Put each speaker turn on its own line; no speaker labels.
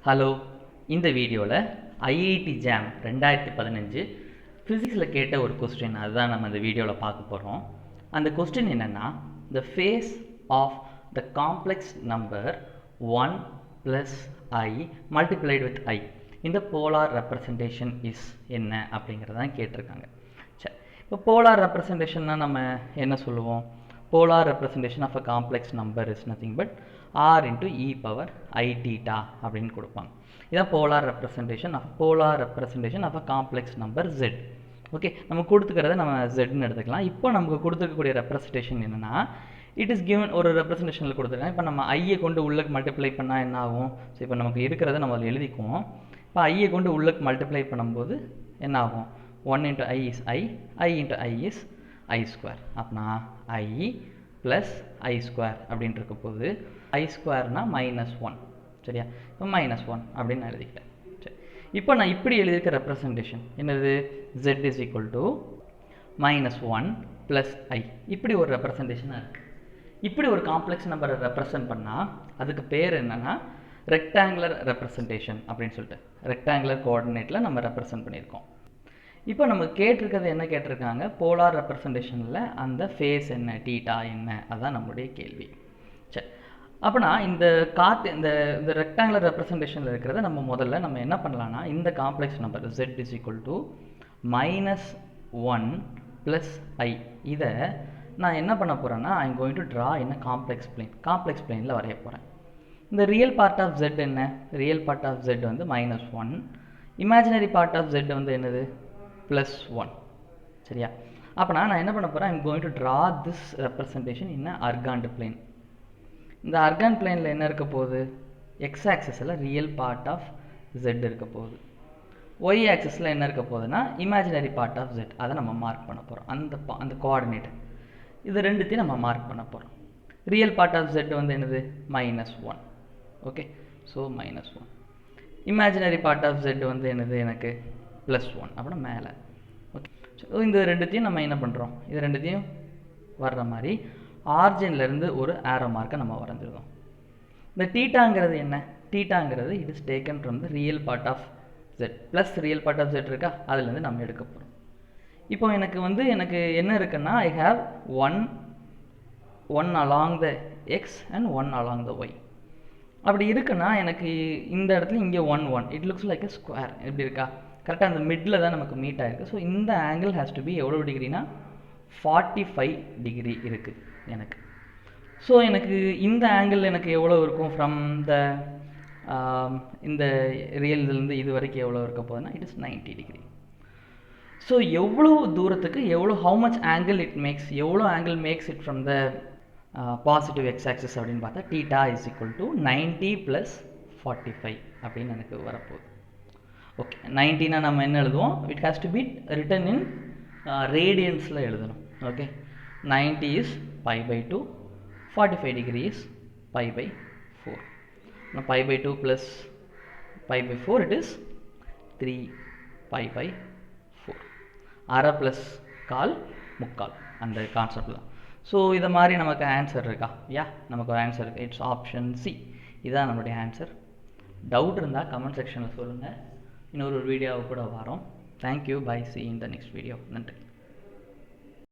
Hello, இந்த வீடியோவில் IIT jam 2015 ஃபிசிக்ஸில் கேட்ட ஒரு கொஸ்டின் அதுதான் நம்ம இந்த வீடியோவில் பார்க்க போகிறோம். அந்த கொஸ்டின் என்னென்னா, the phase of the complex number 1 + i multiplied with i இந்த போலார் ரெப்ரசன்டேஷன் இஸ் என்ன அப்படிங்கிறதான் கேட்டிருக்காங்க. சரி, இப்போ போலார் ரெப்ரசன்டேஷன்னா நம்ம என்ன சொல்லுவோம்? Polar representation of a complex number is nothing but r into e power I theta அப்படின்னு கொடுப்பாங்க. இதான் polar representation of a complex number z. Okay, நம்ம கொடுத்துக்கிறத நம்ம zன்னு எடுத்துக்கலாம். இப்போ நமக்கு கொடுத்துருக்கக்கூடிய ரெப்ரசன்டேஷன் என்னென்னா, இட் இஸ் கிவன் ஒரு ரெப்ரசன்டேஷனில் கொடுத்துருக்காங்க. இப்போ நம்ம ஐயை கொண்டு உள்ளக்கு மல்டிப்ளை பண்ணால் என்ன ஆகும்? ஸோ இப்போ நமக்கு இருக்கிறத நம்ம அதில் எழுதிக்குவோம். இப்போ ஐயை கொண்டு உள்ளக்கு மல்டிப்ளை பண்ணும்போது என்ன ஆகும்? 1 into i is i into i is i square. அப்படின்னா i ப்ளஸ் i ஸ்கொயர் அப்படின்ட்டு இருக்க போது i ஸ்கொயர்னா -1. சரியா? இப்போ -1 அப்படின்னு நான் எழுதிக்கிட்டேன். சரி, இப்போ நான் இப்படி எழுதியிருக்க ரெப்ரசன்டேஷன் என்னது? z is equal to -1 plus i. இப்படி ஒரு ரெப்ரசன்டேஷனாக இருக்குது. இப்படி ஒரு காம்ப்ளெக்ஸ் நம்பரை ரெப்ரசன்ட் பண்ணால் அதுக்கு பேர் என்னென்னா ரெக்டாங்குலர் ரெப்ரசன்டேஷன் அப்படின்னு சொல்லிட்டு ரெக்டாங்குலர் கோஆர்டினேட்டில் நம்ம ரெப்ரசன்ட் பண்ணியிருக்கோம். இப்போ நம்ம கேட்டிருக்கிறது என்ன கேட்டிருக்காங்க? போலார் ரெப்ரசன்டேஷனில் அந்த ஃபேஸ் என்ன, டீட்டா என்ன, அதுதான் நம்மளுடைய கேள்வி. சரி, அப்படின்னா இந்த இந்த ரெக்டாங்குலர் ரெப்ரசன்டேஷனில் இருக்கிறத நம்ம முதல்ல நம்ம என்ன பண்ணலாம்னா, இந்த complex number z is equal to -1 + i இதை நான் என்ன பண்ண போகிறேன்னா, ஐ am going to draw in complex பிளேனில் வரைய போகிறேன். இந்த ரியல் பார்ட் ஆஃப் z என்ன? ரியல் பார்ட் ஆஃப் z வந்து -1. இமேஜினரி பார்ட் ஆஃப் z வந்து என்னது? +1. சரியா? அப்போனா நான் என்ன பண்ண போகிறேன்? I am going to draw this representation in Argand plane. இந்த அர்காண்ட் பிளேனில் என்ன இருக்க போகுது? எக்ஸ் ஆக்சிஸில் ரியல் பார்ட் ஆஃப் z இருக்க போகுது. ஒய் ஆக்சிஸில் என்ன இருக்க போகுதுன்னா இமேஜினரி பார்ட் ஆஃப் z. அதை நம்ம மார்க் பண்ண போகிறோம். அந்த கோஆர்டினேட் இது ரெண்டுத்தையும் நம்ம மார்க் பண்ண போகிறோம். ரியல் பார்ட் ஆஃப் z வந்து என்னது? -1. Okay, so -1. Imaginary part of z வந்து என்னது? எனக்கு +1. அப்படின்னா மேலே. ஓகே, ஸோ இந்த ரெண்டுத்தையும் நம்ம என்ன பண்ணுறோம்? இது ரெண்டுத்தையும் வர்ற மாதிரி ஆர்ஜின்லேருந்து ஒரு ஆரோ மார்க்கை நம்ம வரைஞ்சிருக்கோம். இந்த டீட்டாங்கிறது என்ன? டீட்டாங்கிறது it is taken from the real part of z plus real part of z இருக்கா, அதுலேருந்து நம்ம எடுக்க போகிறோம். இப்போ எனக்கு என்ன இருக்குன்னா, I have one along the X and 1 along the Y. அப்படி இருக்குன்னா எனக்கு இந்த இடத்துல இங்கே 1 it looks like a square. எப்படி இருக்கா? கரெக்டாக அந்த மிடில் தான் நமக்கு மீட் ஆகிருக்கு. ஸோ இந்த ஆங்கிள் ஹேஸ் டு பி எவ்வளோ டிகிரினா 45 டிகிரி இருக்குது எனக்கு. ஸோ எனக்கு இந்த ஆங்கிள் எனக்கு எவ்வளோ இருக்கும்? ஃப்ரம் த இந்த ரியல்லேருந்து இது வரைக்கும் எவ்வளோ இருக்க போகுதுன்னா இட் இஸ் 90 டிகிரி. ஸோ எவ்வளோ தூரத்துக்கு how much angle it makes, எவ்வளோ angle makes it from the positive X axis அப்படின்னு பார்த்தா டீட்டா இஸ் ஈக்குவல் டு 90 + 45 அப்படின்னு எனக்கு வரப்போகுது. ஓகே, 90னா நம்ம என்ன எழுதுவோம்? It has to be written in ரேடியன்ஸில் எழுதணும். Okay, 90 is π/2, 45 degree is π/4. Now π/2 plus π/4 it is 3 π/4. அரை ப்ளஸ் கால் முக்கால் அந்த கான்செப்டில். ஸோ இதை மாதிரி நமக்கு ஆன்சர் இருக்கா? நமக்கு ஒரு ஆன்சர் இருக்குது. It's option C. இதுதான் நம்மளுடைய ஆன்சர். டவுட் இருந்தால் கமெண்ட் செக்ஷனில் சொல்லுங்கள். இன்னொரு வீடியோவை கூட வரோம். Thank you, bye, see in the next video. நன்றி.